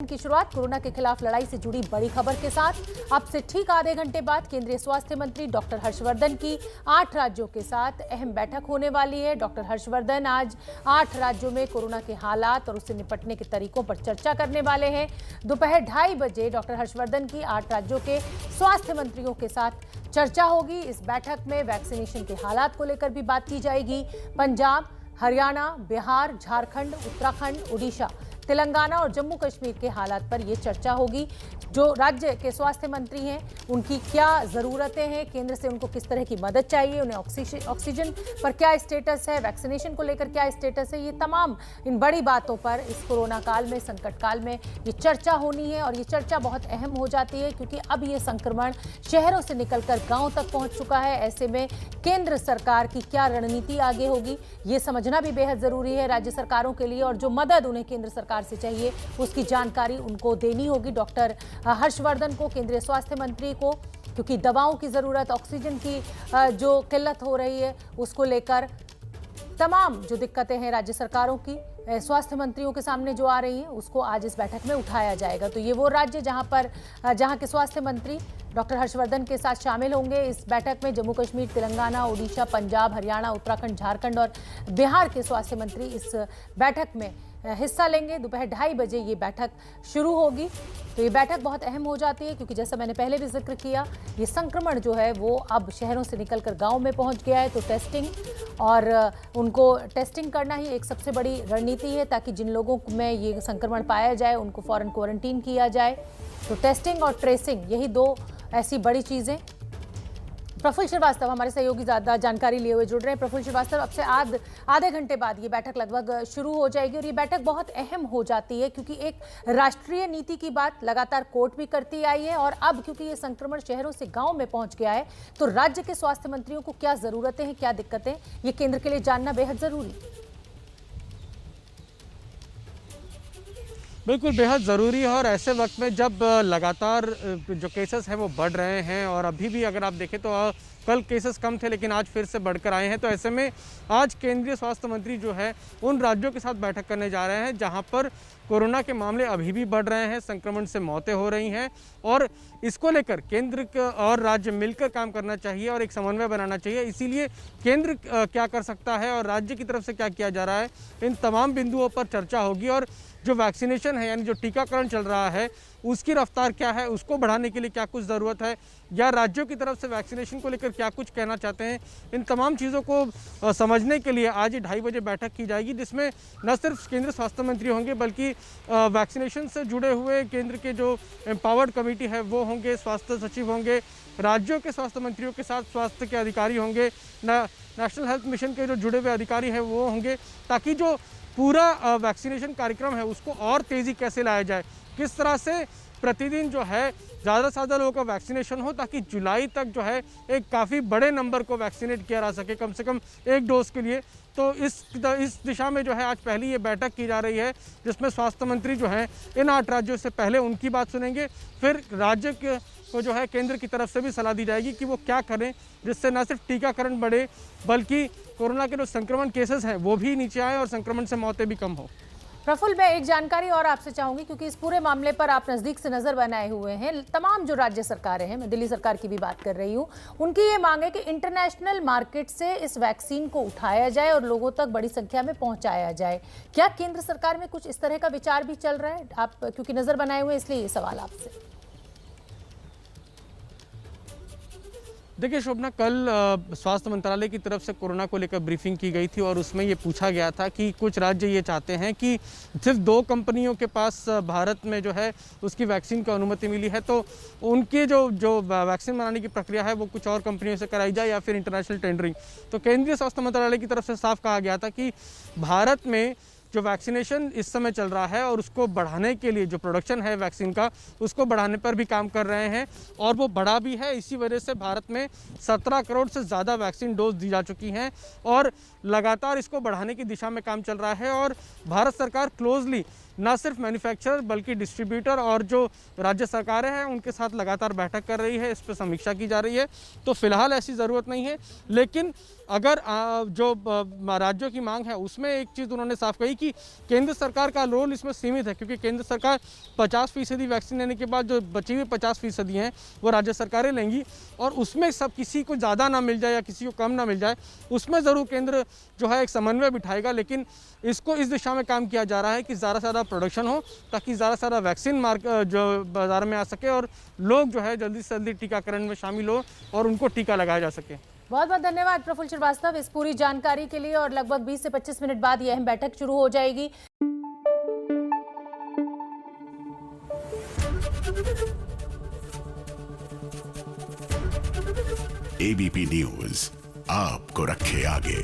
की शुरुआत कोरोना के खिलाफ लड़ाई से जुड़ी बड़ी खबर के साथ। अब से ठीक आधे घंटे बाद केंद्रीय स्वास्थ्य मंत्री डॉक्टर हर्षवर्धन की 8 राज्यों के साथ अहम बैठक होने वाली है। डॉक्टर हर्षवर्धन आज 8 राज्यों में कोरोना के हालात और उससे निपटने के तरीकों पर चर्चा करने वाले हैं। दोपहर 2:30 बजे डॉक्टर हर्षवर्धन की 8 राज्यों के स्वास्थ्य मंत्रियों के साथ चर्चा होगी। इस बैठक में वैक्सीनेशन के हालात को लेकर भी बात की जाएगी। पंजाब, हरियाणा, बिहार, झारखंड, उत्तराखंड, उड़ीसा, तेलंगाना और जम्मू कश्मीर के हालात पर यह चर्चा होगी। जो राज्य के स्वास्थ्य मंत्री हैं उनकी क्या ज़रूरतें हैं, केंद्र से उनको किस तरह की मदद चाहिए, उन्हें ऑक्सीजन पर क्या स्टेटस है, वैक्सीनेशन को लेकर क्या स्टेटस है, ये तमाम इन बड़ी बातों पर इस कोरोना काल में, संकट काल में ये चर्चा होनी है। और ये चर्चा बहुत अहम हो जाती है क्योंकि अब ये संक्रमण शहरों से निकलकर गाँव तक पहुँच चुका है। ऐसे में केंद्र सरकार की क्या रणनीति आगे होगी, ये समझना भी बेहद ज़रूरी है राज्य सरकारों के लिए। और जो मदद उन्हें केंद्र सरकार से चाहिए उसकी जानकारी उनको देनी होगी डॉक्टर हर्षवर्धन को, केंद्रीय स्वास्थ्य मंत्री को, क्योंकि दवाओं की ज़रूरत, ऑक्सीजन की जो किल्लत हो रही है उसको लेकर तमाम जो दिक्कतें हैं राज्य सरकारों की स्वास्थ्य मंत्रियों के सामने जो आ रही हैं उसको आज इस बैठक में उठाया जाएगा। तो ये वो राज्य जहां के स्वास्थ्य मंत्री डॉक्टर हर्षवर्धन के साथ शामिल होंगे इस बैठक में। जम्मू कश्मीर, तेलंगाना, उड़ीसा, पंजाब, हरियाणा, उत्तराखंड, झारखंड और बिहार के स्वास्थ्य मंत्री इस बैठक में हिस्सा लेंगे। दोपहर 2:30 बजे ये बैठक शुरू होगी। तो ये बैठक बहुत अहम हो जाती है क्योंकि जैसा मैंने पहले भी जिक्र किया, ये संक्रमण जो है वो अब शहरों से निकलकर गांव में पहुंच गया है। तो टेस्टिंग और उनको टेस्टिंग करना ही एक सबसे बड़ी रणनीति है ताकि जिन लोगों में ये संक्रमण पाया जाए उनको फौरन क्वारंटीन किया जाए। तो टेस्टिंग और ट्रेसिंग, यही दो ऐसी बड़ी चीज़ें। प्रफुल्ल श्रीवास्तव हमारे सहयोगी ज़्यादा जानकारी लिए हुए जुड़ रहे हैं। प्रफुल्ल श्रीवास्तव, अब से आधे घंटे बाद ये बैठक लगभग शुरू हो जाएगी और ये बैठक बहुत अहम हो जाती है क्योंकि एक राष्ट्रीय नीति की बात लगातार कोर्ट भी करती आई है। और अब क्योंकि ये संक्रमण शहरों से गांव में पहुंच गया है तो राज्य के स्वास्थ्य मंत्रियों को क्या ज़रूरतें हैं, क्या दिक्कतें, ये केंद्र के लिए जानना बेहद ज़रूरी है। बिल्कुल बेहद ज़रूरी है। और ऐसे वक्त में जब लगातार जो केसेस हैं वो बढ़ रहे हैं और अभी भी अगर आप देखें तो कल केसेस कम थे लेकिन आज फिर से बढ़कर आए हैं, तो ऐसे में आज केंद्रीय स्वास्थ्य मंत्री जो है उन राज्यों के साथ बैठक करने जा रहे हैं जहां पर कोरोना के मामले अभी भी बढ़ रहे हैं, संक्रमण से मौतें हो रही हैं। और इसको लेकर केंद्र और राज्य मिलकर काम करना चाहिए और एक समन्वय बनाना चाहिए। इसीलिए केंद्र क्या कर सकता है और राज्य की तरफ से क्या किया जा रहा है, इन तमाम बिंदुओं पर चर्चा होगी। और जो वैक्सीनेशन है यानी जो टीकाकरण चल रहा है उसकी रफ्तार क्या है, उसको बढ़ाने के लिए क्या कुछ ज़रूरत है, या राज्यों की तरफ से वैक्सीनेशन को लेकर क्या कुछ कहना चाहते हैं, इन तमाम चीज़ों को समझने के लिए आज 2:30 बजे बैठक की जाएगी जिसमें न सिर्फ केंद्रीय स्वास्थ्य मंत्री होंगे बल्कि वैक्सीनेशन से जुड़े हुए केंद्र के जो एम्पावर्ड कमेटी है वो होंगे, स्वास्थ्य सचिव होंगे, राज्यों के स्वास्थ्य मंत्रियों के साथ स्वास्थ्य के अधिकारी होंगे, नेशनल हेल्थ मिशन के जो जुड़े हुए अधिकारी हैं वो होंगे, ताकि जो पूरा वैक्सीनेशन कार्यक्रम है उसको और तेज़ी कैसे लाया जाए, किस तरह से प्रतिदिन जो है ज़्यादा से ज़्यादा लोगों का वैक्सीनेशन हो ताकि जुलाई तक जो है एक काफ़ी बड़े नंबर को वैक्सीनेट किया जा सके, कम से कम एक डोज के लिए। तो इस दिशा में जो है आज पहली ये बैठक की जा रही है जिसमें स्वास्थ्य मंत्री जो हैं इन 8 राज्यों से पहले उनकी बात सुनेंगे, फिर राज्य को जो है केंद्र की तरफ से भी सलाह दी जाएगी कि वो क्या करें जिससे न सिर्फ टीकाकरण बढ़े बल्कि कोरोना के जो संक्रमण केसेस हैं वो भी नीचे आए और संक्रमण से मौतें भी कम हो। प्रफुल्ल, मैं एक जानकारी और आपसे चाहूंगी क्योंकि इस पूरे मामले पर आप नज़दीक से नज़र बनाए हुए हैं। तमाम जो राज्य सरकारें हैं, मैं दिल्ली सरकार की भी बात कर रही हूं, उनकी ये मांग है कि इंटरनेशनल मार्केट से इस वैक्सीन को उठाया जाए और लोगों तक बड़ी संख्या में पहुंचाया जाए। क्या केंद्र सरकार में कुछ इस तरह का विचार भी चल रहा है? आप क्योंकि नज़र बनाए हुए इसलिए ये सवाल आपसे। देखिए शोभना, कल स्वास्थ्य मंत्रालय की तरफ से कोरोना को लेकर ब्रीफिंग की गई थी और उसमें ये पूछा गया था कि कुछ राज्य ये चाहते हैं कि सिर्फ 2 कंपनियों के पास भारत में जो है उसकी वैक्सीन की अनुमति मिली है, तो उनकी जो वैक्सीन बनाने की प्रक्रिया है वो कुछ और कंपनियों से कराई जाए या फिर इंटरनेशनल टेंडरिंग। तो केंद्रीय स्वास्थ्य मंत्रालय की तरफ से साफ कहा गया था कि भारत में जो वैक्सीनेशन इस समय चल रहा है और उसको बढ़ाने के लिए जो प्रोडक्शन है वैक्सीन का उसको बढ़ाने पर भी काम कर रहे हैं और वो बढ़ा भी है। इसी वजह से भारत में 17 करोड़ से ज़्यादा वैक्सीन डोज दी जा चुकी हैं और लगातार इसको बढ़ाने की दिशा में काम चल रहा है। और भारत सरकार क्लोजली ना सिर्फ मैन्युफैक्चरर बल्कि डिस्ट्रीब्यूटर और जो राज्य सरकारें हैं उनके साथ लगातार बैठक कर रही है, इस पर समीक्षा की जा रही है। तो फिलहाल ऐसी ज़रूरत नहीं है, लेकिन अगर जो राज्यों की मांग है उसमें एक चीज़ उन्होंने साफ कही कि केंद्र सरकार का रोल इसमें सीमित है, क्योंकि केंद्र सरकार 50% वैक्सीन लेने के बाद जो बची हुई 50% हैं वो राज्य सरकारें लेंगी, और उसमें सब किसी को ज़्यादा ना मिल जाए या किसी को कम ना मिल जाए, उसमें ज़रूर केंद्र जो है एक समन्वय बिठाएगा। लेकिन इसको इस दिशा में काम किया जा रहा है कि ज़्यादा से ज़्यादा प्रोडक्शन हो, ताकि ज़्यादा से ज़्यादा वैक्सीन जो बाज़ार में आ सके और लोग जो है जल्दी से जल्दी टीकाकरण में शामिल हो और उनको टीका लगाया जा सके। बहुत बहुत धन्यवाद प्रफुल्ल श्रीवास्तव इस पूरी जानकारी के लिए। और लगभग 20 से 25 मिनट बाद यह अहम बैठक शुरू हो जाएगी। एबीपी न्यूज आपको रखे आगे।